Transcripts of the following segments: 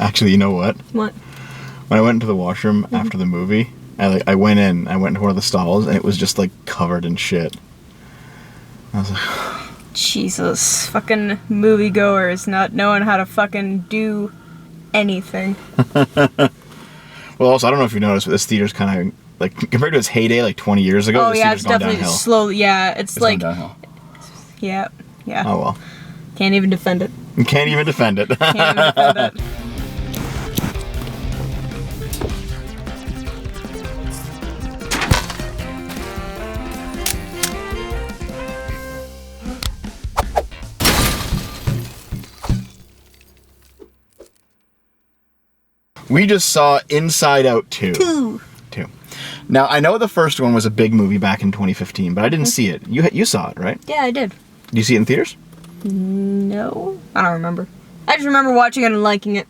Actually, you know what? What? When I went into the washroom after the movie, I went into one of the stalls, and it was just, like, covered in shit. I was like... Jesus. Fucking moviegoers not knowing how to fucking do anything. Well, also, I don't know if you noticed, but this theater's kind of, like, compared to its heyday, like, 20 years ago, this theater's gone definitely downhill. slowly. Yeah, it's like... gone downhill. Yeah. Oh, well. Can't even defend it. You can't even defend it. Can't even defend it. We just saw Inside Out 2. 2. Now, I know the first one was a big movie back in 2015, but I didn't see it. You saw it, right? Yeah, I did. Did you see it in theaters? No. I don't remember. I just remember watching it and liking it.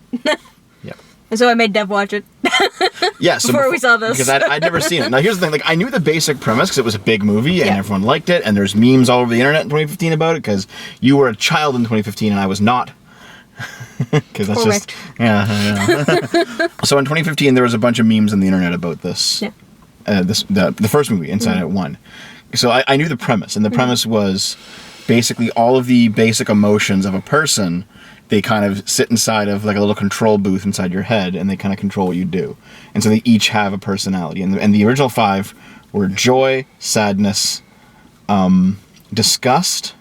Yep. And so I made Dev watch it. Yeah, so before we saw this. Because I'd never seen it. Now, here's the thing. Like, I knew the basic premise because it was a big movie and Yeah. everyone liked it, and there's memes all over the internet in 2015 about it because you were a child in 2015 and I was not. Because that's Correct. just... Yeah. So in 2015, there was a bunch of memes on the internet about this. Yeah. The first movie, Inside Out 1. So I knew the premise, and the premise was basically all of the basic emotions of a person, they kind of sit inside of like a little control booth inside your head, and they kind of control what you do. And so they each have a personality. And the original 5 were joy, sadness, disgust,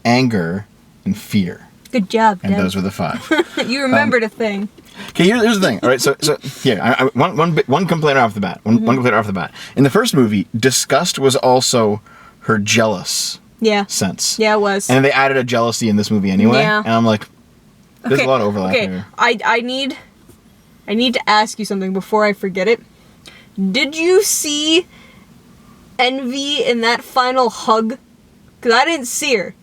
anger, and fear. Good job, And Dev. those were the 5. You remembered a thing. Okay, here's the thing. All right, so here, one complaint off the bat. One complaint off the bat. In the first movie, disgust was also her jealous sense. Yeah, it was. And they added a jealousy in this movie anyway. Yeah. And I'm like, there's a lot of overlap here. I need to ask you something before I forget it. Did you see Envy in that final hug? Because I didn't see her.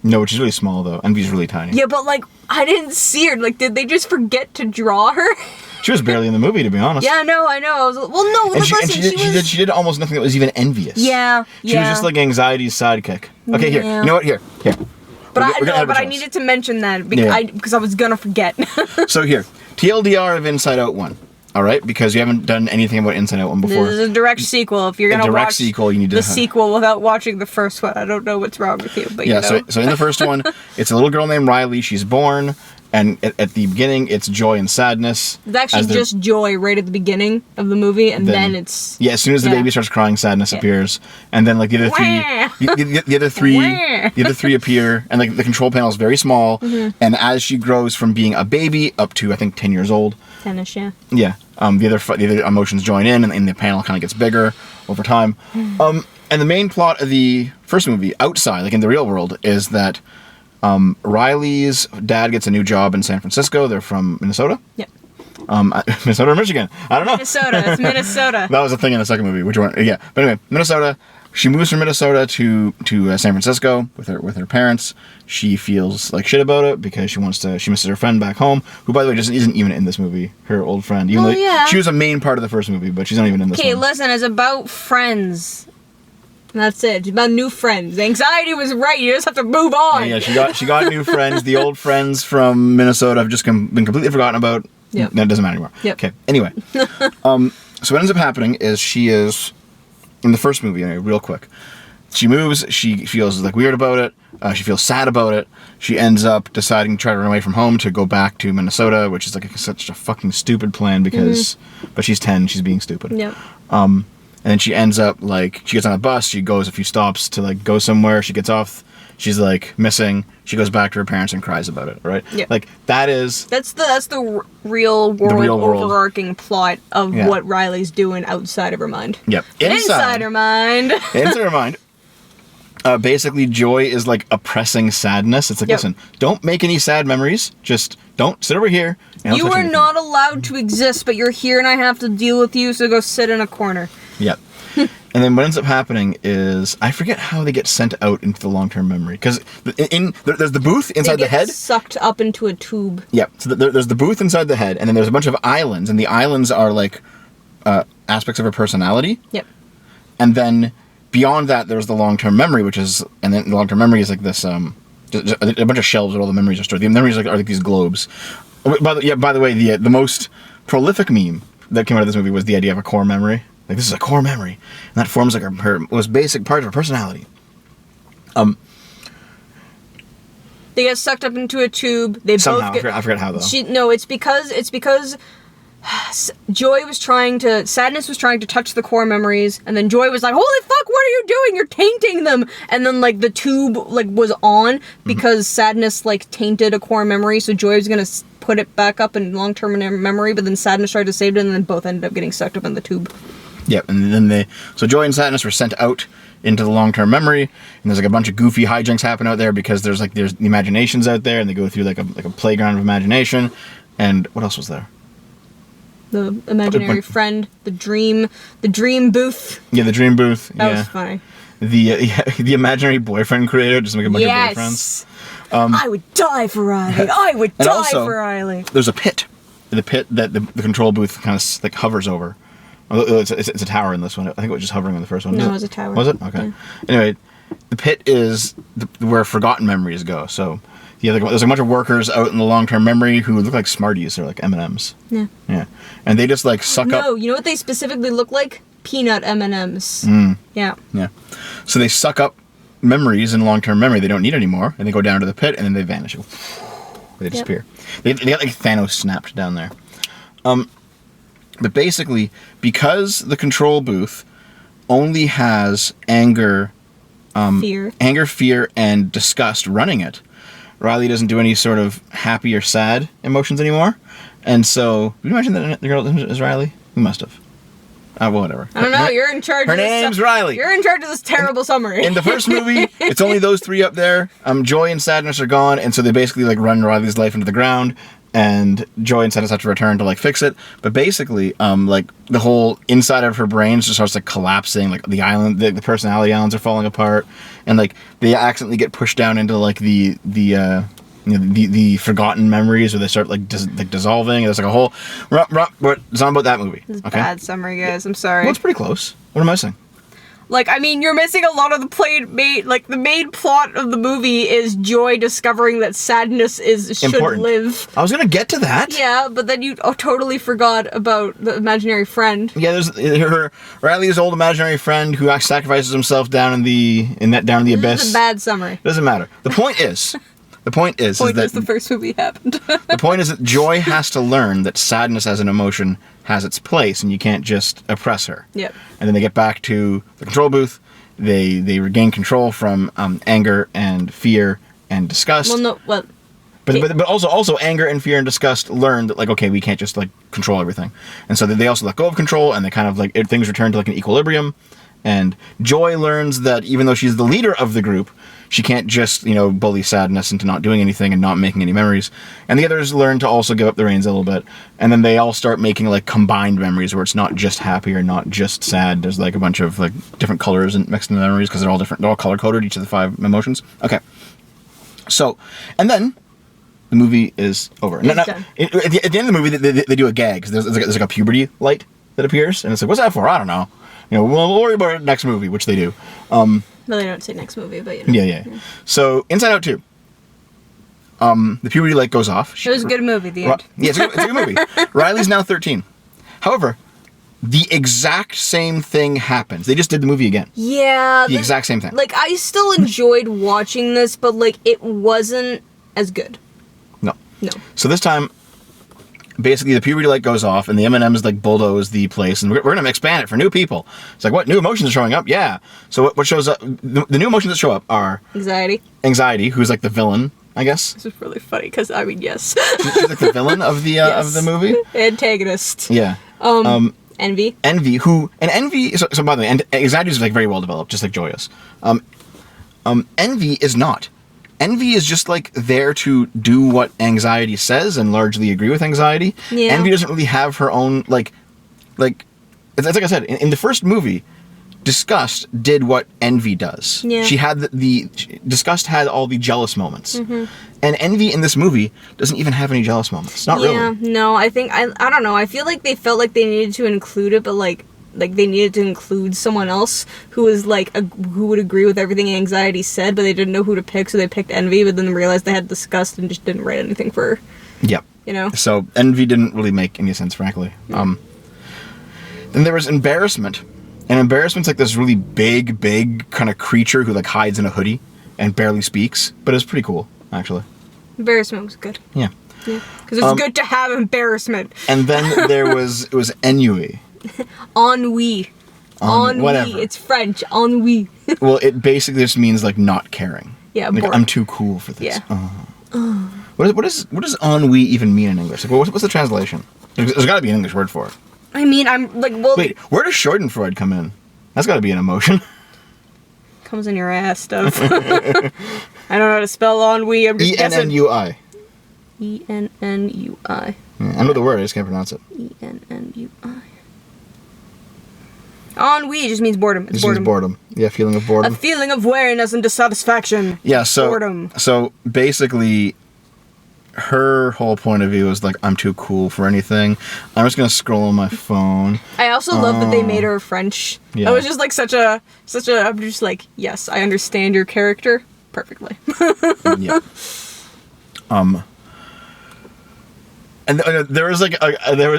No, which is really small though. Envy's really tiny. Yeah, but like, I didn't see her. Like, did they just forget to draw her? She was barely in the movie, to be honest. Yeah, I know. I was, well, no, And listen, she did almost nothing that was even envious. Yeah, She was just like anxiety's sidekick. Okay, here. Yeah. You know what? Here. But We're gonna have I ourselves. needed to mention that Yeah. because I was gonna forget. So here, TLDR of Inside Out 1. All right, because you haven't done anything about Inside Out 1 before. This is a direct sequel. If you're gonna direct watch sequel, you need to the sequel without watching the first one, I don't know what's wrong with you. But Yeah, you know. so in the first one, it's a little girl named Riley. She's born, and at the beginning, it's joy and sadness. It's actually just joy right at the beginning of the movie, and then it's... Yeah, as soon as the baby starts crying, sadness appears, and then like the other three appear, and like the control panel is very small, and as she grows from being a baby up to I think 10 years old. 10ish, yeah. Yeah, the other emotions join in, and the panel kind of gets bigger over time. And the main plot of the first movie, outside, like in the real world, is that Riley's dad gets a new job in San Francisco. They're from Minnesota. Yep. Minnesota or Michigan? I don't know. Minnesota. It's Minnesota. That was a thing in the second movie. Which one? Yeah. But anyway, Minnesota. She moves from Minnesota to San Francisco with her parents. She feels like shit about it because she misses her friend back home, who by the way isn't even in this movie. Her old friend. Even though she was a main part of the first movie, but she's not even in this one. Okay, listen, it's about friends. That's it. It's about new friends. Anxiety was right. You just have to move on. Yeah, she got new friends. The old friends from Minnesota have just been completely forgotten about. Yep. That doesn't matter anymore. Yep. Okay. Anyway, so what ends up happening is she is in the first movie. Anyway, real quick, she moves. She feels like weird about it. She feels sad about it. She ends up deciding to try to run away from home to go back to Minnesota, which is like such a fucking stupid plan because, but she's 10. She's being stupid. Yep. And then she ends up like she gets on a bus. She goes a few stops to like go somewhere. She gets off. She's like missing. She goes back to her parents and cries about it. Right? Yeah. Like that's the real world overarching plot of what Riley's doing outside of her mind. Yep. Inside her mind. Inside her mind. Basically, joy is like oppressing sadness. It's like, listen, don't make any sad memories. Just don't sit over here. And You are not allowed to exist, but you're here and I have to deal with you, so go sit in a corner. Yep. And then what ends up happening is, I forget how they get sent out into the long-term memory. Because there's the booth inside the head. Sucked up into a tube. Yep. So there's the booth inside the head, and then there's a bunch of islands, and the islands are like aspects of her personality. Yep. And then beyond that, there's the long-term memory, and then the long-term memory is like this, a bunch of shelves where all the memories are stored. The memories are like these globes. By the way, the most prolific meme that came out of this movie was the idea of a core memory. Like, this is a core memory, and that forms like her most basic part of her personality. They get sucked up into a tube. They Somehow, both get. I forgot how though. It's because Sadness was trying to touch the core memories, and then Joy was like, "Holy fuck, what are you doing? You're tainting them!" And then like the tube like was on because Sadness like tainted a core memory, so Joy was gonna put it back up in long-term memory, but then Sadness tried to save it, and then both ended up getting sucked up in the tube. Yep, and then so Joy and Sadness were sent out into the long-term memory, and there's like a bunch of goofy hijinks happen out there because there's the imaginations out there, and they go through like a playground of imagination. And what else was there? The imaginary friend, the dream booth. Yeah, the dream booth. That was funny. The imaginary boyfriend creator, just make a bunch of boyfriends. I would die for Riley. I would die for Riley. There's a pit. The pit that the control booth kind of like hovers over. It's a tower in this one. I think it was just hovering on the first one. No, it was a tower. Was it? Okay. Yeah. Anyway, the pit is where forgotten memories go. So there's a bunch of workers out in the long-term memory who look like Smarties. They're like M&Ms. Yeah. Yeah. And they just like suck up. No, you know what they specifically look like? Peanut M&Ms. Yeah. Yeah. So they suck up memories in long-term memory they don't need anymore, and they go down to the pit, and then they vanish. They disappear. Yep. They got like Thanos snapped down there. But basically, because the control booth only has anger, fear, and disgust running it, Riley doesn't do any sort of happy or sad emotions anymore. And so, did you mention that the girl is Riley? We must have. Whatever. I don't know. You're in charge. Her name's Riley. You're in charge of this terrible summary. In the first movie, it's only those three up there. Joy and Sadness are gone, and so they basically like run Riley's life into the ground. And Joy and Sadness have to return to like fix it. But basically, like the whole inside of her brain just starts like collapsing. Like the island, the personality islands are falling apart, and like they accidentally get pushed down into like the forgotten memories, where they start like dissolving. There's like a whole. It's not about that movie. This is bad summary, guys. I'm sorry. Well, it's pretty close. What am I missing? Like, I mean, you're missing a lot of the main plot of the movie is Joy discovering that Sadness should live. I was gonna get to that. Yeah, but then you totally forgot about the imaginary friend. Yeah, there's Riley's old imaginary friend who sacrifices himself down in the abyss. This is a bad summary. Doesn't matter. The point is that the first movie happened. The point is that Joy has to learn that sadness as an emotion has its place, and you can't just oppress her. Yep. And then they get back to the control booth. They regain control from anger and fear and disgust. But also anger and fear and disgust learn that, like, okay, we can't just like control everything, and so they also let go of control, and they kind of like things return to like an equilibrium. And Joy learns that even though she's the leader of the group, she can't just, bully Sadness into not doing anything and not making any memories. And the others learn to also give up the reins a little bit. And then they all start making, like, combined memories where it's not just happy or not just sad. There's, like, a bunch of, like, different colors mixed in the memories because they're all different. They're all color-coded, each of the 5 emotions. Okay. So, and then the movie is over. At the end of the movie, they do a gag. There's like a puberty light that appears. And it's like, what's that for? I don't know. We'll worry about it next movie, which they do. No, they don't say next movie, but Yeah. So, Inside Out 2. The puberty light goes off. It was a good movie, the end. Yeah, it's a good movie. Riley's now 13. However, the exact same thing happens. They just did the movie again. Yeah. The exact same thing. Like, I still enjoyed watching this, but, like, it wasn't as good. No. No. So this time, basically the puberty light goes off and the M&Ms like bulldoze the place, and we're going to expand it for new people. It's like, what, new emotions are showing up? Yeah. So what shows up, the new emotions that show up are anxiety, who's like the villain, I guess. This is really funny because yes. She's like the villain of the of the movie. Antagonist. Yeah. Envy. So by the way, anxiety is like very well developed, just like Joy is. Envy is not. Envy is just like there to do what anxiety says and largely agree with anxiety. Yeah. Envy doesn't really have her own like it's like I said in the first movie, disgust did what envy does. Yeah. She had disgust had all the jealous moments, and envy in this movie doesn't even have any jealous moments. Not really. Yeah. No, I think I don't know. I feel like they felt like they needed to include it, but like like they needed to include someone else who was like who would agree with everything anxiety said, but they didn't know who to pick, so they picked Envy, but then realized they had disgust and just didn't write anything for her. Yep. You know? So Envy didn't really make any sense, frankly. Yeah. Then there was Embarrassment. And Embarrassment's like this really big kind of creature who like hides in a hoodie and barely speaks, but it's pretty cool, actually. Embarrassment was good. Yeah. Yeah. Because it's good to have embarrassment. And then it was Ennui. Ennui. Ennui. Whatever. It's French. Ennui. Well, it basically just means like not caring. Yeah, like, bored. I'm too cool for this. Yeah. What does ennui even mean in English? Like, what's the translation? There's got to be an English word for it. I mean, I'm like, well... Wait, where does Schadenfreude come in? That's got to be an emotion. Comes in your ass stuff. I don't know how to spell ennui. I'm just guessing. Ennui. Ennui. Yeah, I know the word, I just can't pronounce it. Ennui. Ennui just means boredom. It's Means boredom. Yeah, feeling of boredom. A feeling of weariness and dissatisfaction. Yeah, so boredom. So basically, her whole point of view is like, I'm too cool for anything. I'm just gonna scroll on my phone. I also love that they made her French. Yeah. That was just like such a. I'm just like, yes, I understand your character perfectly. Yeah. And there was like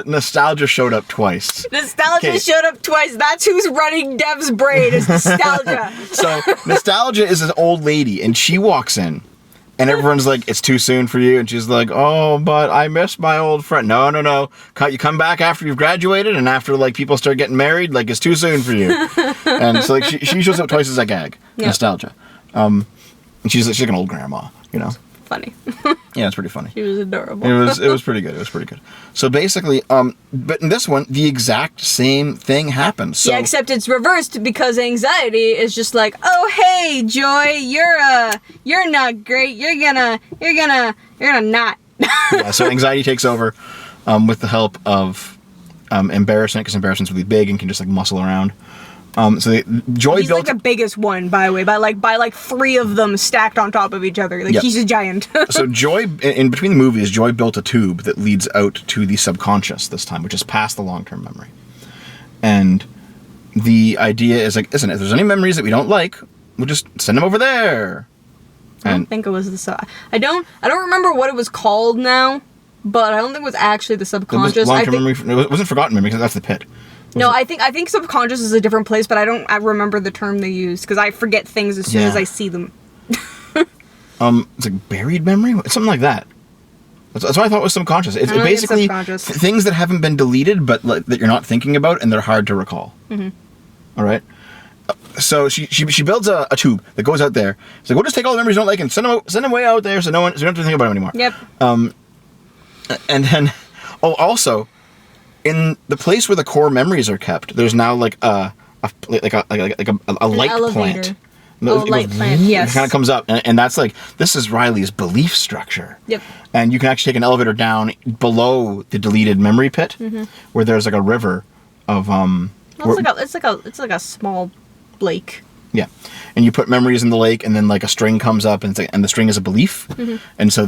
nostalgia showed up twice. Nostalgia Okay. showed up twice. That's who's running Dev's brain is nostalgia. So nostalgia is an old lady, and she walks in, and everyone's like, "It's too soon for you," and she's like, "Oh, but I miss my old friend." No. You come back after you've graduated, and after like people start getting married. Like it's too soon for you. And so like she shows up twice as a gag. Yeah. Nostalgia. And she's like an old grandma, you know. Funny. Yeah, it's pretty funny. She was adorable. It was pretty good. It was pretty good. So basically, but in this one, the exact same thing happens. So, yeah, except it's reversed because anxiety is just like, oh hey, Joy, you're not great. You're gonna not. yeah, so anxiety takes over with the help of embarrassment, because embarrassment's really big and can just like muscle around. So Joy He's built like the biggest one, by the way, by like 3 of them stacked on top of each other. Like Yep. he's a giant. So Joy, in between the movies, Joy built a tube that leads out to the subconscious this time, which is past the long-term memory. And the idea is like, listen, if there's any memories that we don't like, we'll just send them over there. I don't think it was the I don't remember what it was called now, but I don't think it was actually the It subconscious. was long-term memory. It wasn't forgotten memory, because that's the pit. No, I think subconscious is a different place, but I remember the term they used because I forget things as soon as I see them. It's like buried memory, something like that. That's what I thought was subconscious. It's I don't think it's basically subconscious. things that haven't been deleted, but like, that you're not thinking about, and they're hard to recall. Mm-hmm. All right. So she builds a tube that goes out there. It's like, we'll just take all the memories you don't like and send them way out there, so we don't have to think about them anymore. Yep. And then, also, in the place where the core memories are kept, there's now like a light elevator. plant. Oh, light plant, yes. It kind of comes up, and that's like, this is Riley's belief structure. Yep. And you can actually take an elevator down below the deleted memory pit, where there's like a river of It's like a small lake. Yeah, and you put memories in the lake, and then like a string comes up, and it's like, and the string is a belief, and so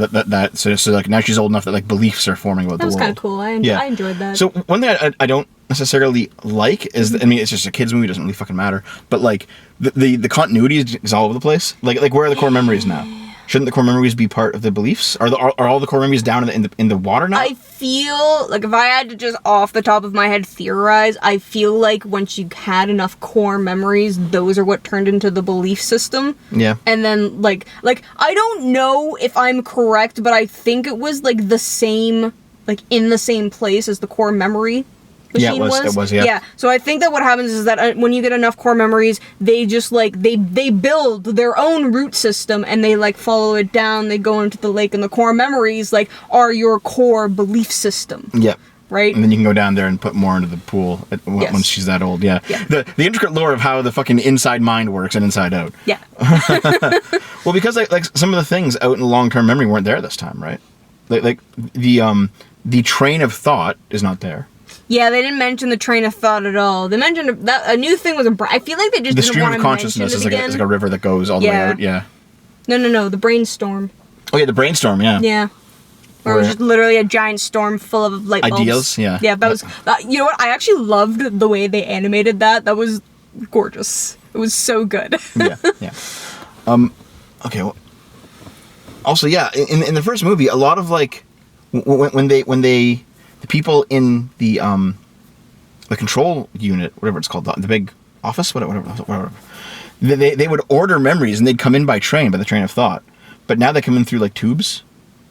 so like now she's old enough that like beliefs are forming about That was the world. kind of cool. I enjoyed that. So one thing I don't necessarily like is I mean, it's just a kids movie, doesn't really fucking matter, but like the continuity is all over the place. Like where are the core memories now? Shouldn't the core memories be part of the beliefs? Are all the core memories down in the water now? I feel like if I had to just off the top of my head theorize, I feel like once you had enough core memories, those are what turned into the belief system. Yeah. And then like I don't know if I'm correct, but I think it was like the same, like in the same place as the core memory machine It was, yeah. Yeah. So I think that what happens is that when you get enough core memories, they just like they build their own root system and they like follow it down. They go into the lake, and the core memories like are your core belief system. Yeah. Right. And then you can go down there and put more into the pool once she's that old. Yeah. The intricate lore of how the fucking inside mind works and inside out. Yeah. Well, because like some of the things out in long-term memory weren't there this time, right? Like the train of thought is not there. Yeah, they didn't mention the train of thought at all. They mentioned that a new thing was I feel like they just The didn't stream want of to mention consciousness it is again. like a river that goes all the way out. Yeah. No, the brainstorm. Oh yeah, the brainstorm. Yeah. Yeah. Where it was just literally a giant storm full of light bulbs. Ideas, yeah. Yeah, that was... you know what? I actually loved the way they animated that. That was gorgeous. It was so good. Yeah. Okay, well... Also, yeah, in the first movie, a lot of, like... When they... The people in the control unit, whatever it's called, the big office, whatever. They would order memories, and they'd come in by the train of thought. But now they come in through, like, tubes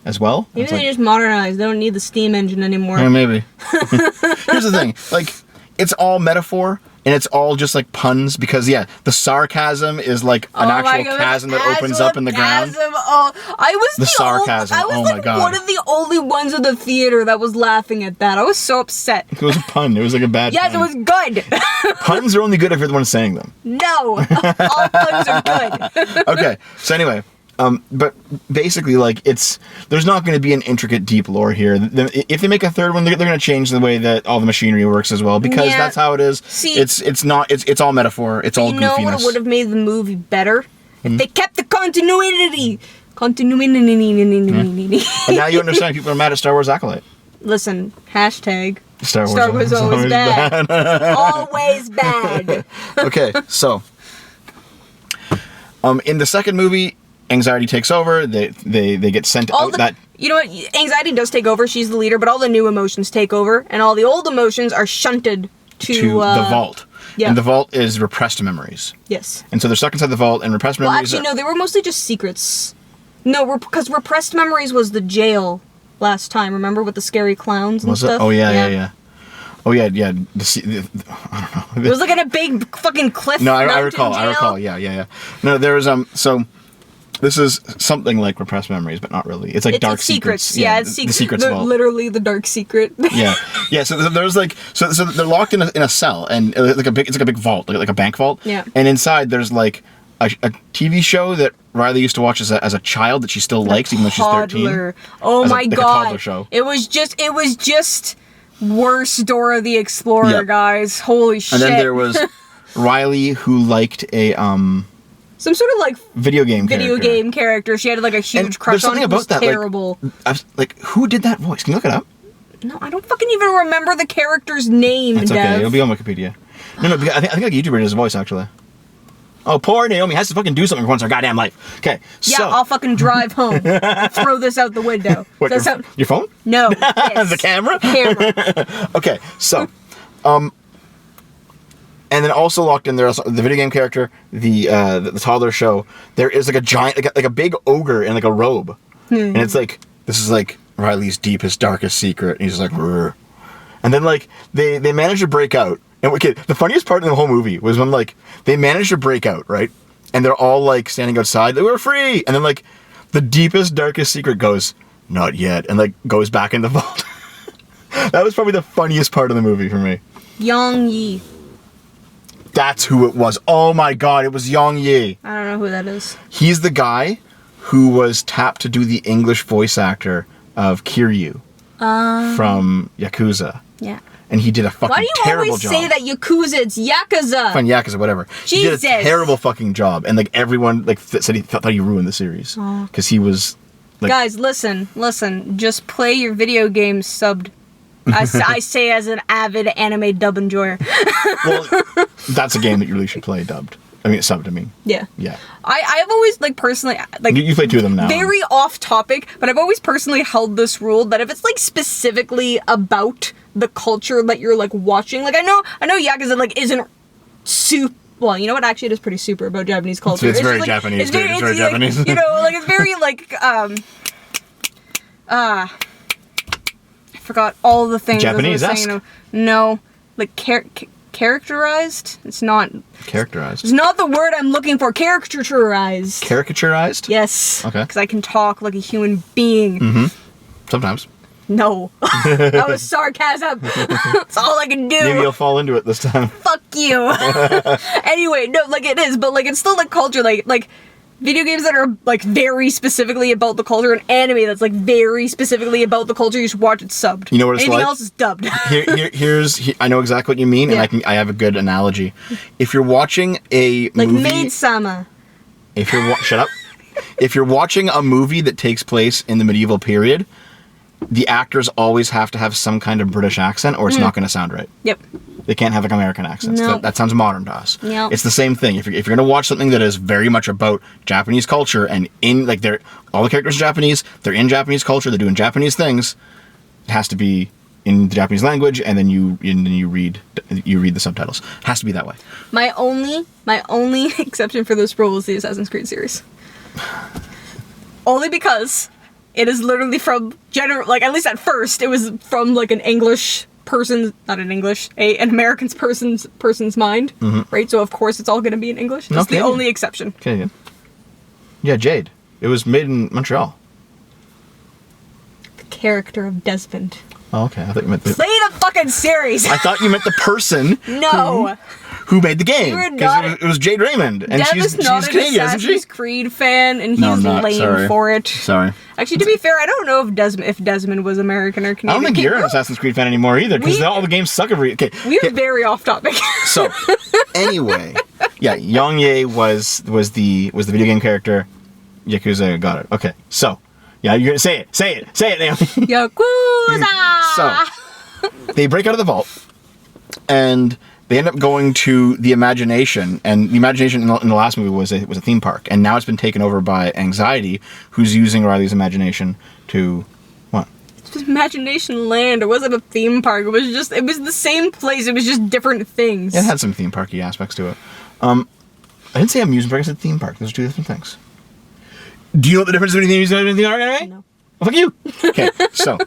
as well. Maybe they just modernized. They don't need the steam engine anymore. Yeah, maybe. Here's the thing. Like, it's all metaphor, and it's all just, like, puns, because, yeah, the sarcasm is, like, an actual chasm that opens up in the ground. Oh, I was the sarcasm. I was, oh, like, my God. one of the only ones in the theater that was laughing at that. I was so upset. It was a pun. It was, like, a bad Yes, pun. it was good. Puns are only good if you're the one saying them. No. All puns are good. Okay, so anyway... but basically, like, there's not going to be an intricate, deep lore here. If they make a third one, they're going to change the way that all the machinery works as well, because that's how it is. See, it's all metaphor. It's all goofiness. You know what would have made the movie better? If they kept the continuity. And now you understand people are mad at Star Wars Acolyte. Listen, hashtag Star Wars always bad. Always bad. Okay, so in the second movie, anxiety takes over. They get sent out. You know what? Anxiety does take over. She's the leader, but all the new emotions take over, and all the old emotions are shunted to the vault. Yeah. And the vault is repressed memories. Yes. And so they're stuck inside the vault, and repressed memories. Well, actually, no, they were mostly just secrets. No, because repressed memories was the jail last time. Remember, with the scary clowns and stuff? Oh yeah. Oh yeah. I don't know. It was like in a big fucking cliff. No, I recall. Yeah. No, there was so. This is something like repressed memories, but not really. It's like dark secrets. Yeah, it's secrets. The secrets vault. Literally the dark secret. Yeah. So there's like so they're locked in a cell, and it's like a big vault, like a bank vault. Yeah. And inside there's like a TV show that Riley used to watch as a child that she still likes, even though she's 13. Oh my God! A toddler show. It was just worse Dora the Explorer, guys. Holy shit! And then there was Riley, who liked a some sort of like video game character. She had like a huge crush on. There's something about that. Terrible. Like, who did that voice? Can you look it up? No, I don't fucking even remember the character's name. It's okay. It'll be on Wikipedia. No, I think like a YouTuber did his voice actually. Oh, poor Naomi has to fucking do something once in her goddamn life. Okay, yeah, I'll fucking drive home. And throw this out the window. What, your phone? No. The camera? Camera. Okay, so, and then also locked in there, the video game character, the toddler show. There is like a giant, like a big ogre in like a robe, and it's like this is like Riley's deepest, darkest secret. And he's like, "Rrr." And then like they manage to break out. And okay, the funniest part in the whole movie was when like they managed to break out, right? And they're all like standing outside, like, we're free. And then like the deepest, darkest secret goes, not yet, and like goes back in the vault. That was probably the funniest part of the movie for me. Yong. That's who it was. Oh my God, it was Yong Yi. I don't know who that is. He's the guy who was tapped to do the English voice actor of Kiryu from Yakuza. Yeah. And he did a fucking terrible job. Why do you always say that Yakuza? It's Yakuza. Fine, Yakuza, whatever. Jesus. He did a terrible fucking job. And like everyone like said he thought he ruined the series. Because he was like... Guys, listen. Just play your video games subbed. I say as an avid anime dub enjoyer. Well, that's a game that you really should play dubbed. I mean, subbed, I mean. Yeah. Yeah. I've always, like, personally... like You play two of them now. Very off topic, but I've always personally held this rule that if it's, like, specifically about the culture that you're, like, watching... Like, I know Yakuza, like, isn't super... Well, you know what? Actually, it is pretty super about Japanese culture. It's very Japanese. It's very Japanese. You know, like, it's very, like, I forgot all the things. Japanese-esque? No. Like, characterized? It's not... Characterized. It's not the word I'm looking for. Caricaturized. Caricaturized? Yes. Okay. Because I can talk like a human being. Mm-hmm. Sometimes. No. That was sarcasm. That's all I can do. Maybe you'll fall into it this time. Fuck you. Anyway, no, like it is, but like it's still like culture, like video games that are like very specifically about the culture, and anime that's like very specifically about the culture. You should watch it subbed. You know what it's Anything like? else is dubbed. Here's I know exactly what you mean, Yeah. and I have a good analogy. If you're watching a Like movie, Maid-sama. if you're shut up. If you're watching a movie that takes place in the medieval period, the actors always have to have some kind of British accent, or it's not going to sound right. Yep. They can't have like American accents. No. That sounds modern to us. Yep. It's the same thing. If you're going to watch something that is very much about Japanese culture and in like all the characters are Japanese, they're in Japanese culture, they're doing Japanese things, it has to be in the Japanese language, and then you read the subtitles. It has to be that way. My only exception for this rule is the Assassin's Creed series. Only because it is literally from like at least at first it was from like an English person, not an English, an American person's mind, right? So of course it's all going to be in English. That's the only exception. Canadian. Yeah, Jade. It was made in Montreal. The character of Desmond. Oh, okay. I thought you meant Play the fucking series. I thought you meant the person. No. Who made the game? You're not- Because it was Jade Raymond, and Dev she's is not an Canadian, isn't Assassin's she? Creed fan, and he's No, I'm not. lame Sorry. for it. Sorry. Actually, to be fair, I don't know if Desmond was American or Canadian. I don't think you're an Assassin's Creed fan anymore either, because all the games suck every. Okay. We're very off topic. So, anyway, yeah, Yong was the video game character. Yakuza got it. Okay, so yeah, you're gonna say it, Naomi. Yakuza. So they break out of the vault, and they end up going to the Imagination, and the Imagination in the last movie was a theme park, and now it's been taken over by Anxiety, who's using Riley's imagination to what? It was Imagination Land. It wasn't a theme park. It was the same place. It was just different things. It had some theme parky aspects to it. I didn't say amusement park. I said theme park. Those are two different things. Do you know what the difference between amusement and theme park anyway? No. Well, fuck you. Okay, so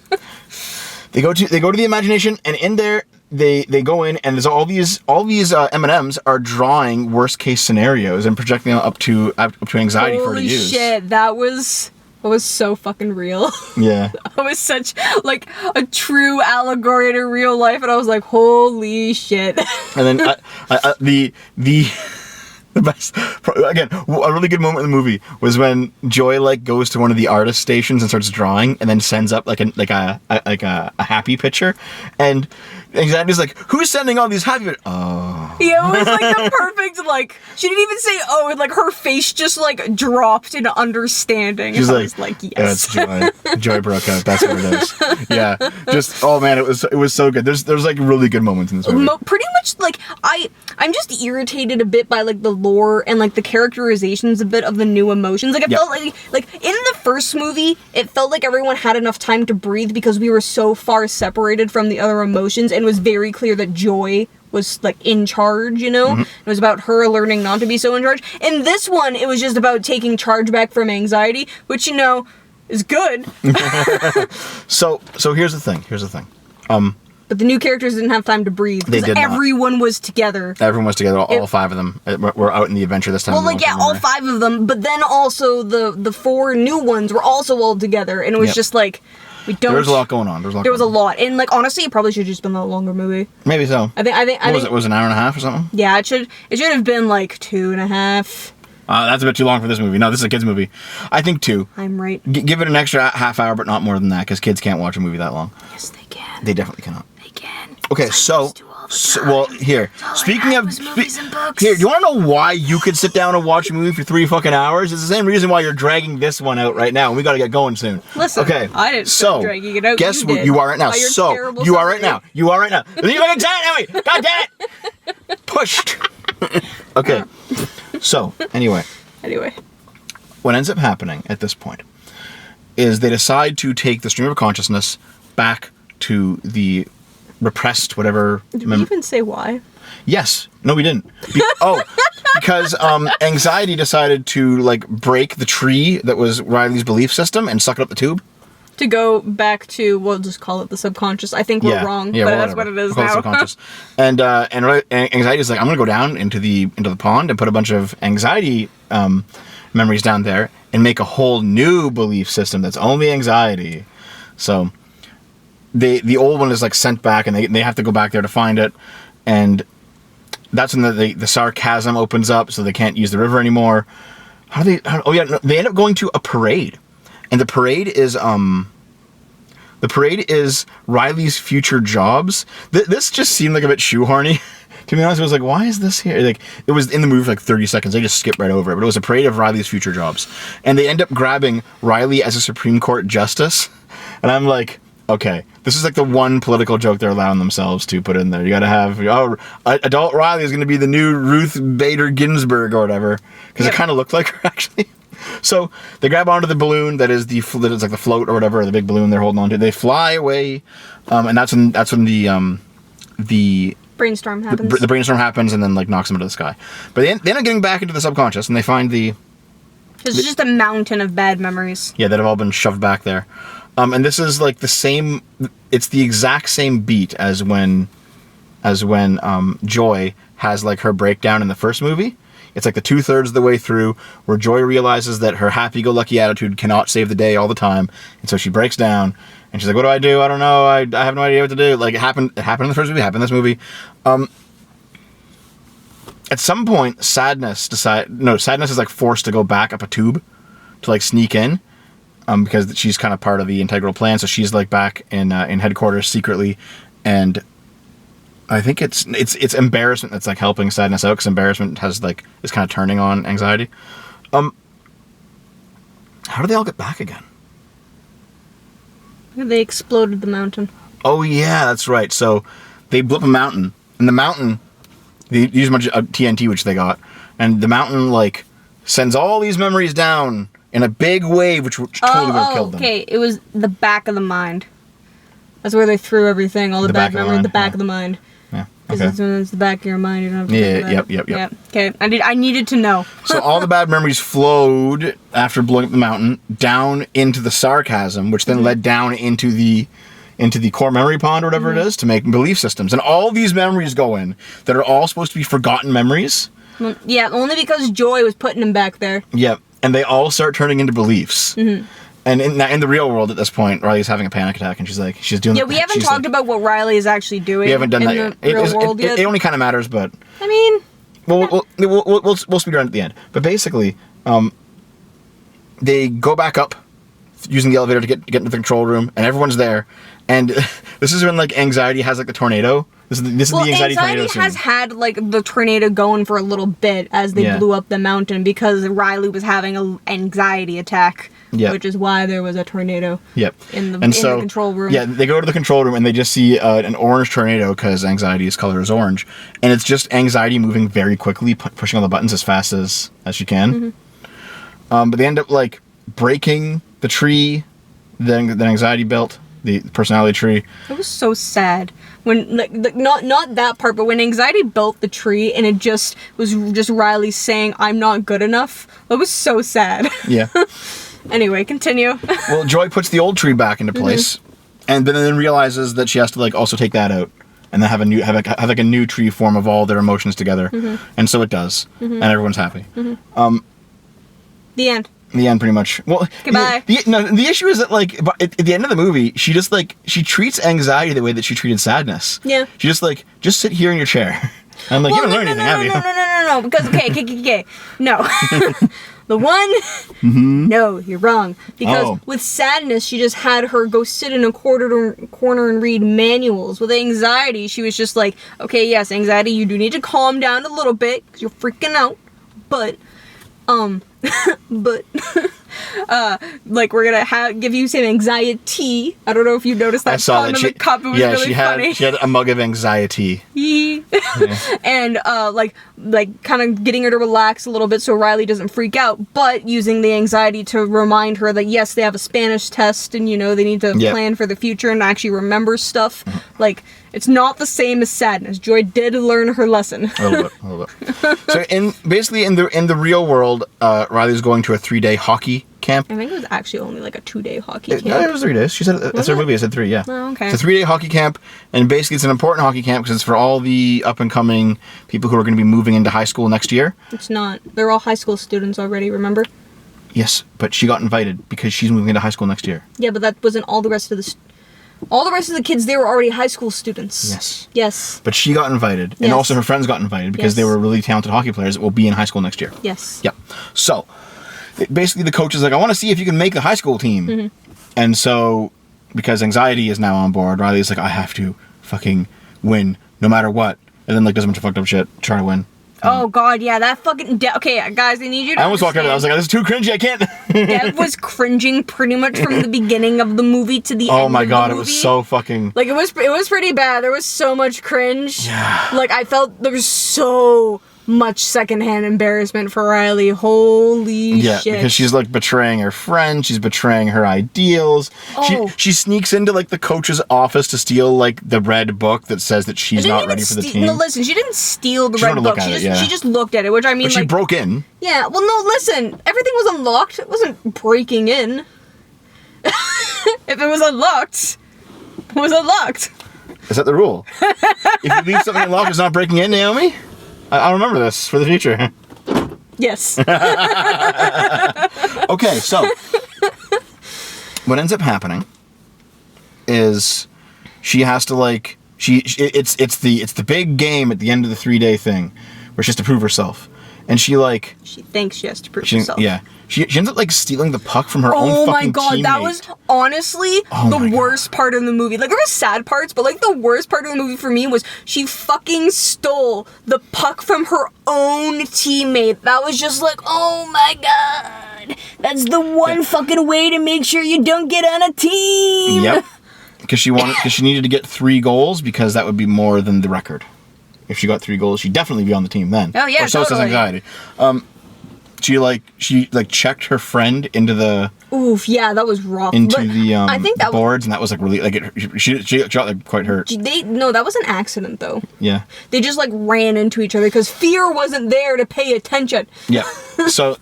they go to the Imagination, and in there they go in, and there's all these M&Ms are drawing worst case scenarios and projecting them up to Anxiety for her to Holy use. shit, that was so fucking real. Yeah. That was such like a true allegory to real life, and I was like, holy shit. And then the best, again, a really good moment in the movie was when Joy like goes to one of the artist stations and starts drawing, and then sends up like a happy picture, and Anxiety's like, "Who's sending all these happy?" Oh, Yeah, it was like the perfect, like, she didn't even say, oh, like her face just like dropped into understanding. she's and I like, was like, yes. "Yeah, it's Joy. Joy broke out. That's what it is." Yeah, just oh man, it was so good. There's like really good moments in this movie. Pretty much like I'm just irritated a bit by like the lore and like the characterizations a bit of the new emotions. Like it felt like in the first movie, it felt like everyone had enough time to breathe because we were so far separated from the other emotions, and it was very clear that Joy was like in charge, you know? It was about her learning not to be so in charge. In this one, it was just about taking charge back from Anxiety, which, you know, is good. So here's the thing. But the new characters didn't have time to breathe They because did not. everyone was together. Everyone was together. All 5 of them were out in the adventure this time. Well, like, yeah, all 5 of them, but then also the 4 new ones were also all together, and it was just like, we don't... There was a lot going on. There was a lot, and like, honestly, it probably should have just been a longer movie. Maybe so. I think What was it? Was it an hour and a half or something? Yeah, it should have been like 2.5. That's a bit too long for this movie. No, this is a kids movie. I think 2. I'm right. Give it an extra half hour, but not more than that, because kids can't watch a movie that long. Yes, they can. They definitely cannot. They can. Okay, so well, here. Speaking of movies and books. here, do you want to know why you could sit down and watch a movie for 3 fucking hours? It's the same reason why you're dragging this one out right now, and we got to get going soon. Listen, okay. I didn't start dragging it out. Guess you what did. you are right now. By your So terrible you are right now. summary. You are right now. You fucking say it, Naomi. God damn it! Pushed. Okay. So anyway. Anyway. What ends up happening at this point is they decide to take the stream of consciousness back to the repressed whatever. Did we even say why? Yes. No, we didn't. Because Anxiety decided to like break the tree that was Riley's belief system and suck it up the tube. To go back to, we'll just call it the subconscious. I think we're wrong, but that's what it is We'll call it now. subconscious. And Anxiety's like, I'm gonna go down into the pond and put a bunch of Anxiety memories down there and make a whole new belief system that's only Anxiety. So the old one is like sent back, and they have to go back there to find it, and that's when the sarcasm opens up, so they can't use the river anymore. They end up going to a parade, and the parade is Riley's future jobs. This just seemed like a bit shoehorny. To be honest, it was like, why is this here? Like, it was in the movie for like 30 seconds. They just skipped right over it. But it was a parade of Riley's future jobs. And they end up grabbing Riley as a Supreme Court justice. And I'm like, okay, this is like the one political joke they're allowing themselves to put in there. You got to have, adult Riley is going to be the new Ruth Bader Ginsburg or whatever, because it kind of looked like her actually. So they grab onto the balloon that is like the float or whatever, or the big balloon they're holding onto. They fly away, and that's when the brainstorm happens. The brainstorm happens and then like knocks them into the sky. But they end up getting back into the subconscious and they find It's just a mountain of bad memories. Yeah, that have all been shoved back there. And this is like it's the exact same beat as when Joy has like her breakdown in the first movie. It's like the 2/3 of the way through where Joy realizes that her happy-go-lucky attitude cannot save the day all the time. And so she breaks down and she's like, what do? I don't know. I have no idea what to do. Like it happened in the first movie, happened in this movie. At some point, Sadness is like forced to go back up a tube to like sneak in. Because she's kind of part of the integral plan, so she's like back in headquarters secretly, and I think it's embarrassment that's like helping Sadness out, because embarrassment is kind of turning on anxiety. How do they all get back again? They exploded the mountain. Oh yeah, that's right. So they blew up a mountain, and the mountain they use a bunch of TNT which they got, and the mountain like sends all these memories down in a big wave, which totally would have killed them. Okay, it was the back of the mind. That's where they threw everything, all the bad memories, the back of the mind. Yeah. Because Okay. it's when it's the back of your mind, you don't have to think about it. Yep. Okay, I needed to know. So all the bad memories flowed after blowing up the mountain down into the sarcasm, which then led down into the core memory pond or whatever it is to make belief systems. And all these memories go in that are all supposed to be forgotten memories. Well, yeah, only because Joy was putting them back there. Yep. And they all start turning into beliefs. Mm-hmm. And in the real world at this point, Riley's having a panic attack, and she's doing. Yeah, we haven't talked about what Riley is actually doing. We haven't done that in yet. the real world yet. It only kind of matters, but I mean, we'll speed around at the end. But basically, they go back up using the elevator to get into the control room, and everyone's there. And this is when like anxiety has like the tornado. This is the anxiety tornado scene. has had like the tornado going for a little bit as they blew up the mountain because Riley was having an anxiety attack, which is why there was a tornado. Yep. In the control room. Yeah, they go to the control room and they just see an orange tornado because anxiety's color is orange, and it's just anxiety moving very quickly, pushing all the buttons as fast as she can. Mm-hmm. But they end up like breaking the tree that anxiety built. The personality tree. It was so sad when not that part, but when anxiety built the tree and it just was Riley saying I'm not good enough. That was so sad. Yeah. Anyway, continue. Well, Joy puts the old tree back into place, and then realizes that she has to like also take that out, and then have a new tree form of all their emotions together, and so it does, and everyone's happy. The end. The end, pretty much. Well, goodbye. The issue is that like at the end of the movie, she just like she treats anxiety the way that she treated sadness. Yeah. She just sit here in your chair. I'm like, you haven't learned anything, have you? No. Because okay. No. The one. No, you're wrong. Because with sadness, she just had her go sit in a corner and read manuals. With anxiety, she was just like, okay, yes, anxiety, you do need to calm down a little bit because you're freaking out, but. Like we're gonna give you some anxiety. I don't know if you noticed that. I saw that. The cup. It was really funny. She had a mug of anxiety. And like kind of getting her to relax a little bit so Riley doesn't freak out, but using the anxiety to remind her that yes, they have a Spanish test and they need to plan for the future and actually remember stuff. Like it's not the same as sadness. Joy did learn her lesson. A little bit. So in the real world, Riley's going to a 3-day hockey camp. I think it was actually only like a 2-day hockey camp. No, it was 3 days. She said that's her movie. I said 3. Yeah. Oh, okay. It's a 3-day hockey camp, and basically it's an important hockey camp because it's for all the up and coming people who are going to be moving into high school next year. It's not. They're all high school students already. Remember? Yes, but she got invited because she's moving into high school next year. Yeah, but that wasn't all the rest of the. All the rest of the kids, they were already high school students. Yes. But she got invited, and also her friends got invited because they were really talented hockey players that will be in high school next year. Yes. Yep. So, basically the coach is like, I want to see if you can make the high school team. And so, because anxiety is now on board, Riley's like, I have to fucking win no matter what. And then like does a bunch of fucked up shit, try to win. Oh god, yeah, that fucking okay, guys, I need you to I almost walked out. I was like, "This is too cringy. I can't." Dev was cringing pretty much from the beginning of the movie to the end. Oh my of god, the it movie. was so fucking. Like it was pretty bad. There was so much cringe. Yeah. Like I felt there was so much secondhand embarrassment for Riley. Holy shit. Because she's like betraying her friend, she's betraying her ideals. Oh. She sneaks into like the coach's office to steal like the red book that says that she's not ready for the team. No, listen, she didn't steal the She red wanted to book. look at it, She just looked at it, which I mean, But she like, broke in. yeah. Well, no, listen, everything was unlocked. It wasn't breaking in. If it was unlocked, it was unlocked. Is that the rule? If you leave something unlocked, it's not breaking in, Naomi? I'll remember this for the future. Yes. Okay, so what ends up happening is she has to like it's the big game at the end of the 3-day thing where she has to prove herself, and she thinks she has to prove herself. Yeah. She ends up like stealing the puck from her own Oh fucking my god, teammate. that was honestly the worst part of the movie. Like, there were sad parts, but like the worst part of the movie for me was she fucking stole the puck from her own teammate. That was just like, oh my god. That's the one fucking way to make sure you don't get on a team. Yep. Because she needed to get 3 goals because that would be more than the record. If she got 3 goals, she'd definitely be on the team then. Oh yeah, or so says totally. anxiety. She checked her friend into the yeah, that was rough. into But the I think that boards, and that was like really like she got like quite hurt. no, that was an accident though. Yeah. They just like ran into each other because fear wasn't there to pay attention. Yeah. So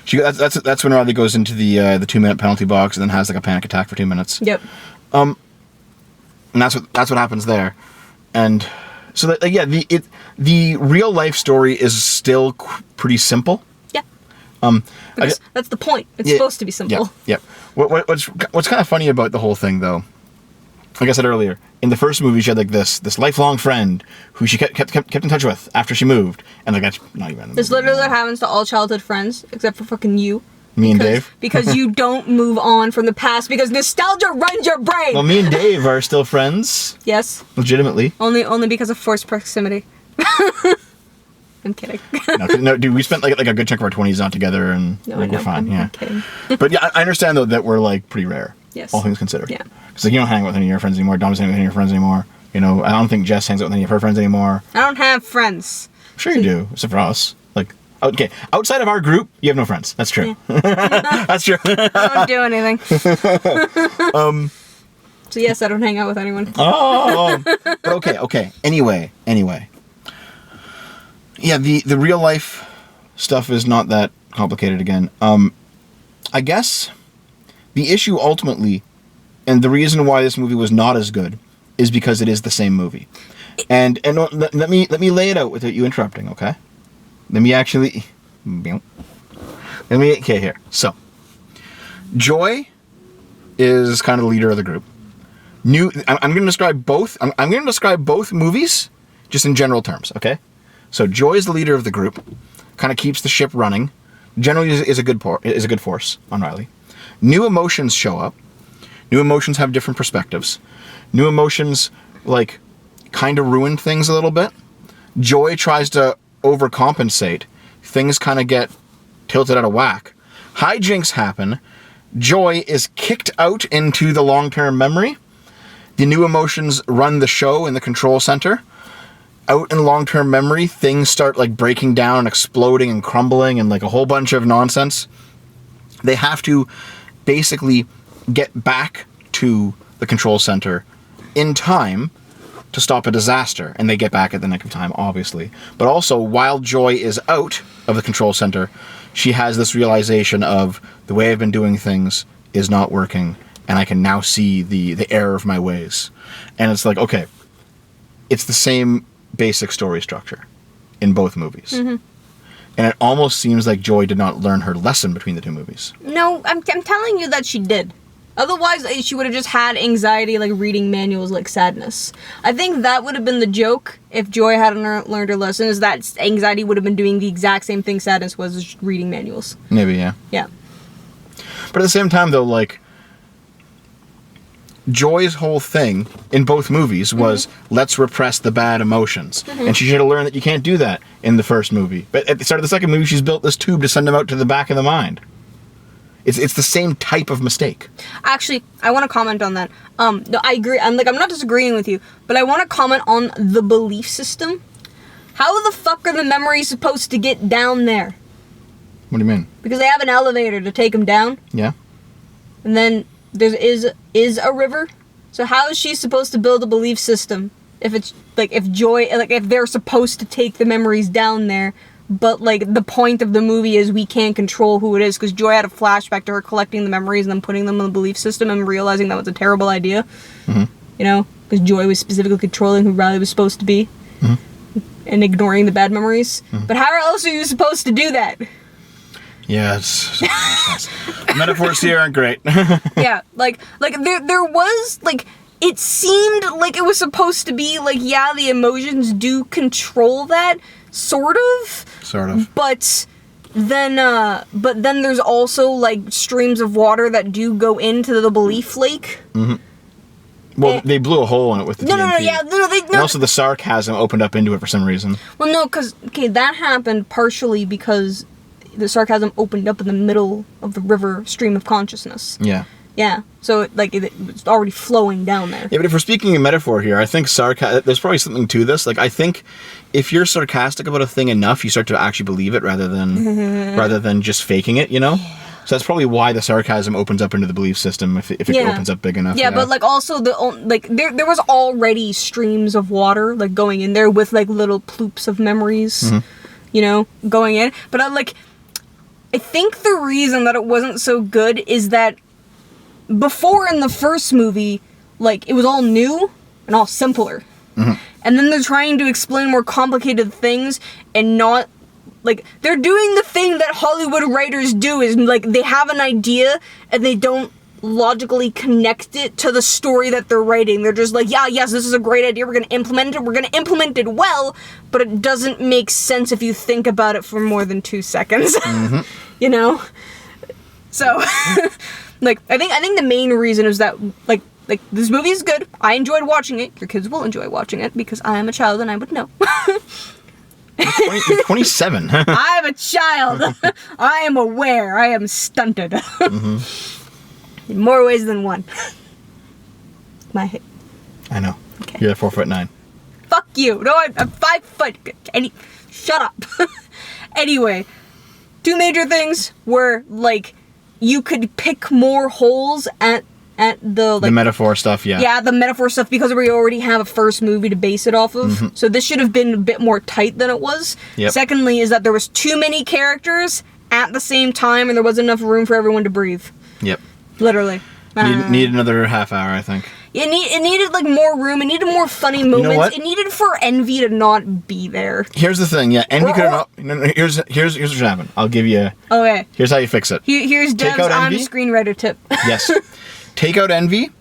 that's when Riley goes into the 2-minute penalty box and then has like a panic attack for 2 minutes. Yep. And that's what happens there, and so that, like, yeah, the real life story is still pretty simple. Yeah. That's the point. It's supposed to be simple. Yeah. What's kind of funny about the whole thing, though, like I said earlier, in the first movie, she had like this lifelong friend who she kept in touch with after she moved, and like that's not even. This literally what happens to all childhood friends, except for fucking you. Me and Dave. Because you don't move on from the past because nostalgia runs your brain. Well, me and Dave are still friends. Yes. Legitimately. Only because of forced proximity. I'm kidding. No, dude, we spent like a good chunk of our 20s not together, and we're fine. I'm kidding. But yeah, I understand though that we're like pretty rare. Yes. All things considered. Yeah. Because like you don't hang out with any of your friends anymore. Dom doesn't hang out with any of your friends anymore. You know, I don't think Jess hangs out with any of her friends anymore. I don't have friends. Sure you do, except for us. Like, okay, outside of our group, you have no friends. That's true. Yeah. That's true. I don't do anything. So yes, I don't hang out with anyone. But okay. Anyway. Yeah, the real life stuff is not that complicated again. I guess the issue ultimately, and the reason why this movie was not as good, is because it is the same movie. And let me lay it out without you interrupting, okay? Okay, here. So, Joy is kind of the leader of the group. I'm going to describe both. I'm going to describe both movies just in general terms, okay? So Joy is the leader of the group, kind of keeps the ship running. Generally is a good force on Riley. New emotions show up. New emotions have different perspectives. New emotions like kind of ruin things a little bit. Joy tries to overcompensate. Things kind of get tilted out of whack. Hijinks happen. Joy is kicked out into the long-term memory. The new emotions run the show in the control center. Out in long-term memory, things start like breaking down and exploding and crumbling and like a whole bunch of nonsense. They have to basically get back to the control center in time to stop a disaster, and they get back at the nick of time, obviously. But also, while Joy is out of the control center, she has this realization of the way I've been doing things is not working, and I can now see the error of my ways. And it's like, okay, it's the same basic story structure in both movies. Mm-hmm. And it almost seems like Joy did not learn her lesson between the two movies. No, I'm telling you that she did. Otherwise, she would have just had anxiety, like reading manuals like Sadness. I think that would have been the joke if Joy hadn't learned her lesson, is that anxiety would have been doing the exact same thing Sadness was, just reading manuals. Maybe, yeah. Yeah. But at the same time, though, like, Joy's whole thing in both movies was let's repress the bad emotions. And she should have learned that you can't do that in the first movie. But at the start of the second movie, she's built this tube to send them out to the back of the mind. It's the same type of mistake. Actually, I want to comment on that. No, I agree. I'm not disagreeing with you, but I want to comment on the belief system. How the fuck are the memories supposed to get down there? What do you mean? Because they have an elevator to take them down. Yeah. And then there is a river. So how is she supposed to build a belief system if it's if they're supposed to take the memories down there, but like the point of the movie is we can't control who it is, because Joy had a flashback to her collecting the memories and then putting them in the belief system and realizing that was a terrible idea. You know, because Joy was specifically controlling who Riley was supposed to be and ignoring the bad memories. But how else are you supposed to do that? Yeah, metaphors here aren't great. Yeah, like there was like, it seemed like it was supposed to be like, yeah, the emotions do control that sort of. But then there's also like streams of water that do go into the belief lake. Well, they blew a hole in it with the TNT. And also the sarcasm opened up into it for some reason. Well, no, because that happened partially because the sarcasm opened up in the middle of the river stream of consciousness. Yeah. Yeah. So, like, it's already flowing down there. Yeah, but if we're speaking in metaphor here, I think there's probably something to this. Like, I think if you're sarcastic about a thing enough, you start to actually believe it rather than just faking it, you know? Yeah. So that's probably why the sarcasm opens up into the belief system if it opens up big enough. Yeah, but like also there was already streams of water like going in there with like little ploops of memories, you know, going in. But I think the reason that it wasn't so good is that before in the first movie, like, it was all new and all simpler. And then they're trying to explain more complicated things and not, like, they're doing the thing that Hollywood writers do is, like, they have an idea and they don't logically connect it to the story that they're writing. They're just like, yeah, yes, this is a great idea, we're going to implement it, we're going to implement it well, but it doesn't make sense if you think about it for more than 2 seconds. You know? So, like, I think the main reason is that, like, this movie is good. I enjoyed watching it. Your kids will enjoy watching it because I am a child and I would know. You're 27. I am a child. I am aware. I am stunted. In more ways than one. My height. I know. Okay. You're 4'9". Fuck you. No, I'm 5 foot. Shut up. Anyway, 2 major things were, like, you could pick more holes at the, like, the metaphor stuff, yeah. Yeah, the metaphor stuff, because we already have a first movie to base it off of. So this should have been a bit more tight than it was. Secondly is that there was too many characters at the same time and there wasn't enough room for everyone to breathe. Yep. Literally. Need another half hour, I think. It needed, like, more room. It needed more funny moments. You know what? It needed for Envy to not be there. Here's the thing, yeah. Envy could have not... No, here's what should happen. I'll give you... Okay. Here's how you fix it. Here's Dev's on-screenwriter tip. Yes. Take out Envy,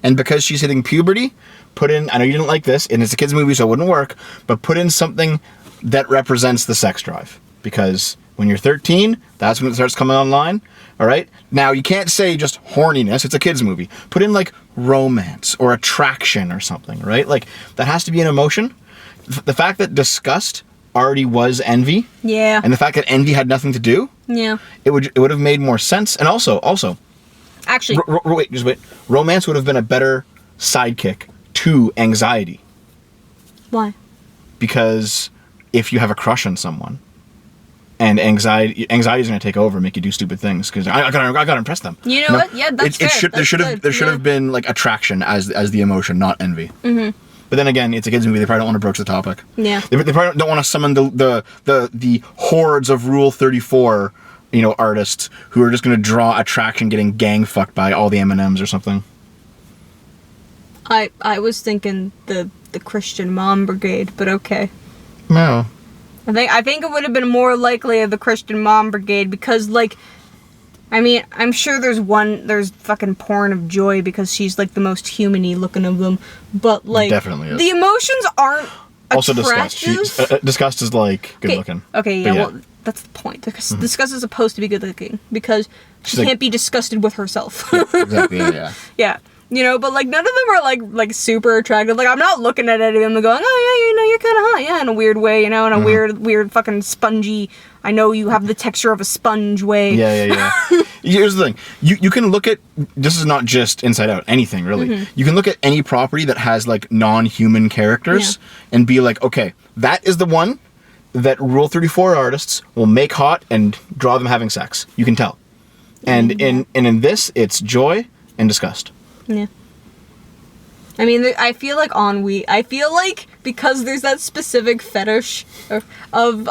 and because she's hitting puberty, put in... I know you didn't like this, and it's a kid's movie, so it wouldn't work, but put in something that represents the sex drive. Because when you're 13, that's when it starts coming online. All right? Now, you can't say just horniness. It's a kid's movie. Put in, like, romance or attraction or something, right? Like, that has to be an emotion. The fact that disgust already was envy. Yeah. And the fact that envy had nothing to do. Yeah. It would have made more sense. And also. Actually. Wait. Romance would have been a better sidekick to anxiety. Why? Because if you have a crush on someone, and anxiety is going to take over and make you do stupid things because I gotta impress them. You know what? Yeah, that's fair. There should have been, like, attraction as the emotion, not envy. But then again, it's a kids movie. They probably don't want to broach the topic. Yeah. They probably don't want to summon the hordes of Rule 34, you know, artists who are just going to draw attraction getting gang fucked by all the M&Ms or something. I was thinking the Christian Mom Brigade, but okay. No. I think it would have been more likely of the Christian Mom Brigade because, like, I mean, I'm sure there's fucking porn of Joy because she's, like, the most human-y looking of them, but, like, definitely is. The emotions aren't also attractive. Disgust is, like, good looking. Okay, yeah, well, that's the point. Disgust is supposed to be good looking because she can't be disgusted with herself. Yeah, exactly, yeah. Yeah. But like none of them are like super attractive. Like I'm not looking at any of them and going, oh yeah, you're kind of hot, yeah, in a weird way, in a weird fucking spongy. I know you have the texture of a sponge way. Yeah. Here's the thing: you can look at, this is not just Inside Out, anything really. You can look at any property that has like non-human characters and be like, okay, that is the one that Rule 34 artists will make hot and draw them having sex. You can tell. And in this, it's joy and disgust. Yeah. I mean, I feel like ennui. I feel like because there's that specific fetish of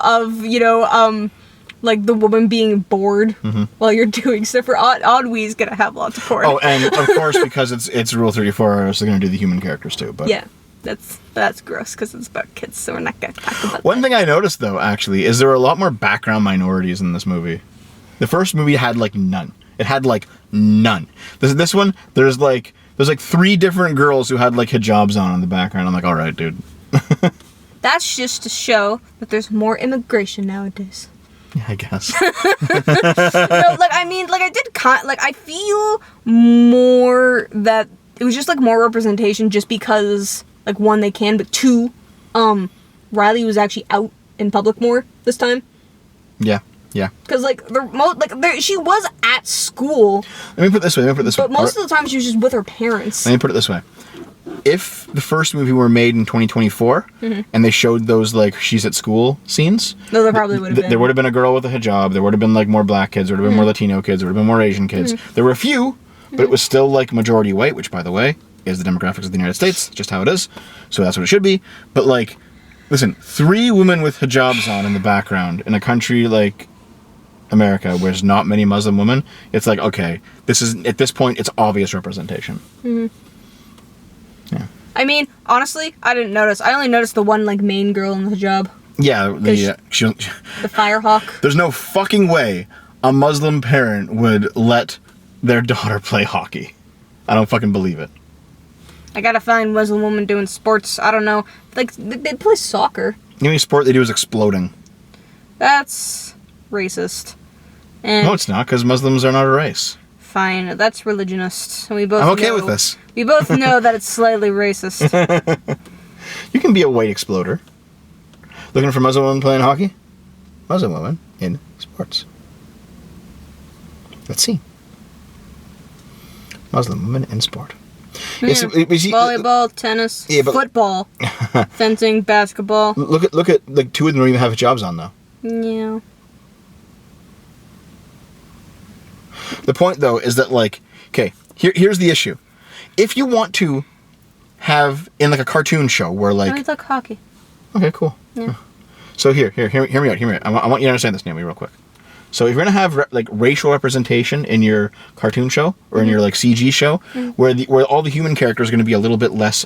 like the woman being bored while you're doing stuff. For ennui's gonna have lots of porn. Oh, and of course, because it's Rule 34, artists are gonna do the human characters too. But yeah, that's gross because it's about kids, so we're not gonna talk about that. One thing I noticed though, actually, is there were a lot more background minorities in this movie. The first movie had like none. It had like none. This one, there's like 3 different girls who had like hijabs on in the background. I'm like, all right, dude. That's just to show that there's more immigration nowadays. Yeah, I guess. No, like I mean, like I did I feel more that it was just like more representation, just because like 1, they can, but 2, Riley was actually out in public more this time. Yeah. Because she was at school. Let me put it this way. But most of the time she was just with her parents. Let me put it this way. If the first movie were made in 2024 and they showed those like she's at school scenes, no, there probably would have been. There would have been a girl with a hijab. There would have been like more black kids. There would have been more Latino kids. There would have been more Asian kids. There were a few, but it was still like majority white, which by the way is the demographics of the United States, just how it is. So that's what it should be. But like, listen, 3 women with hijabs on in the background in a country like America, where there's not many Muslim women, it's like, okay, this is, at this point, it's obvious representation. Yeah. I mean, honestly, I didn't notice. I only noticed the one, like, main girl in the hijab. Yeah, the Firehawk. There's no fucking way a Muslim parent would let their daughter play hockey. I don't fucking believe it. I gotta find Muslim woman doing sports. I don't know. Like, they play soccer. The only sport they do is exploding. That's racist. And no, it's not, because Muslims are not a race. Fine, that's religionist. And we both I'm okay know, with this. We both know that it's slightly racist. You can be a white exploder. Looking for Muslim women playing hockey? Muslim women in sports. Let's see. Muslim women in sport. Yeah. Volleyball, tennis, football, fencing, basketball. Look at like 2 of them don't even have hijabs on though. Yeah. The point, though, is that, like, okay, here's the issue. If you want to have, in, like, a cartoon show where, like... It's like hockey. Okay, cool. Yeah. So hear me out. I want you to understand this, Naomi, real quick. So if you're going to have, like, racial representation in your cartoon show, or in your, like, CG show, where all the human characters are going to be a little bit less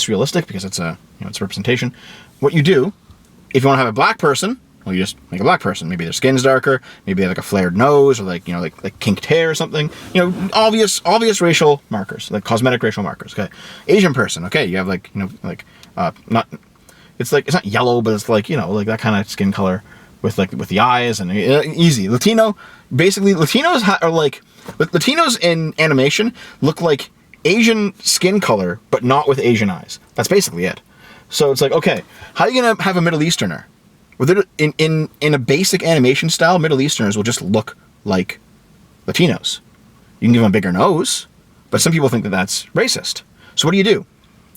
realistic, because it's it's a representation, what you do, if you want to have a black person... Well, you just make a black person. Maybe their skin's darker. Maybe they have like a flared nose, or like like kinked hair or something. Obvious racial markers, like cosmetic racial markers. Okay, Asian person. Okay, you have like not. It's not yellow, but it's like like that kind of skin color with the eyes and easy. Latino. Basically, Latinos are like Latinos in animation look like Asian skin color, but not with Asian eyes. That's basically it. So it's like, okay, how are you gonna have a Middle Easterner? In a basic animation style, Middle Easterners will just look like Latinos. You can give them a bigger nose, but some people think that that's racist. So what do?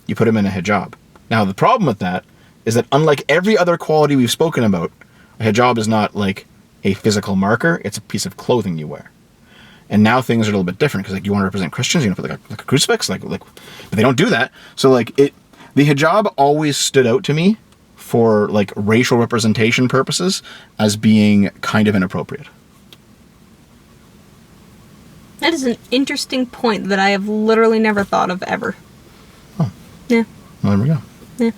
You put them in a hijab. Now, the problem with that is that unlike every other quality we've spoken about, a hijab is not like a physical marker, it's a piece of clothing you wear. And now things are a little bit different, because like you want to represent Christians, you're going to put like a crucifix, but they don't do that. So like the hijab always stood out to me for like racial representation purposes as being kind of inappropriate. That is an interesting point that I have literally never thought of ever. Oh. Yeah. Well, there we go. Yeah.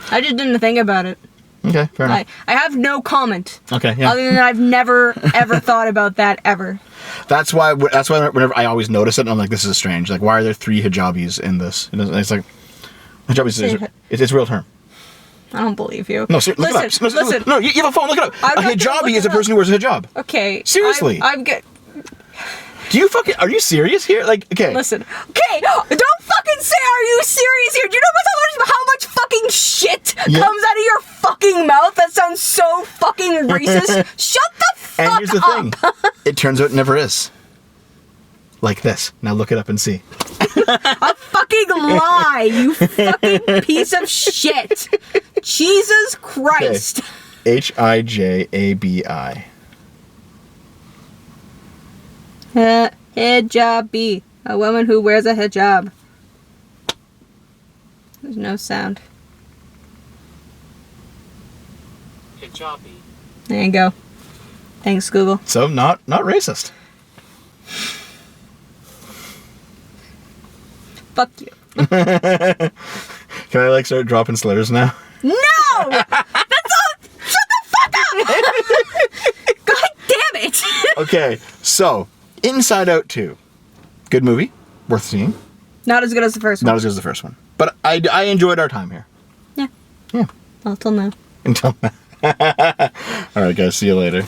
I just didn't think about it. Okay, fair enough. I have no comment. Okay, yeah. Other than I've never ever thought about that ever. That's why whenever I always notice it, and I'm like, this is strange. Like, why are there 3 hijabis in this? And it's like, hijabis it's a real term. I don't believe you. No, look it up. Listen. No, you have a phone, look it up. A hijabi is a person who wears a hijab. Okay. Seriously. I'm good. Are you serious here? Like, okay. Listen. Okay, don't fucking say, are you serious here? Do you know how much fucking shit comes out of your fucking mouth that sounds so fucking racist? Shut the fuck up. And here's the thing. It turns out it never is. Like this. Now look it up and see. A fucking lie, you fucking piece of shit. Jesus Christ. Okay. Hijabi. Hijabi. A woman who wears a hijab. There's no sound. Hijabi. There you go. Thanks, Google. So not racist. Fuck you. Can I like start dropping slurs now? No! That's all! Shut the fuck up! God damn it! Okay, so Inside Out 2. Good movie. Worth seeing. Not as good as the first one. Not as good as the first one. But I enjoyed our time here. Yeah. Yeah. Well, till now. Until now. Alright guys, see you later.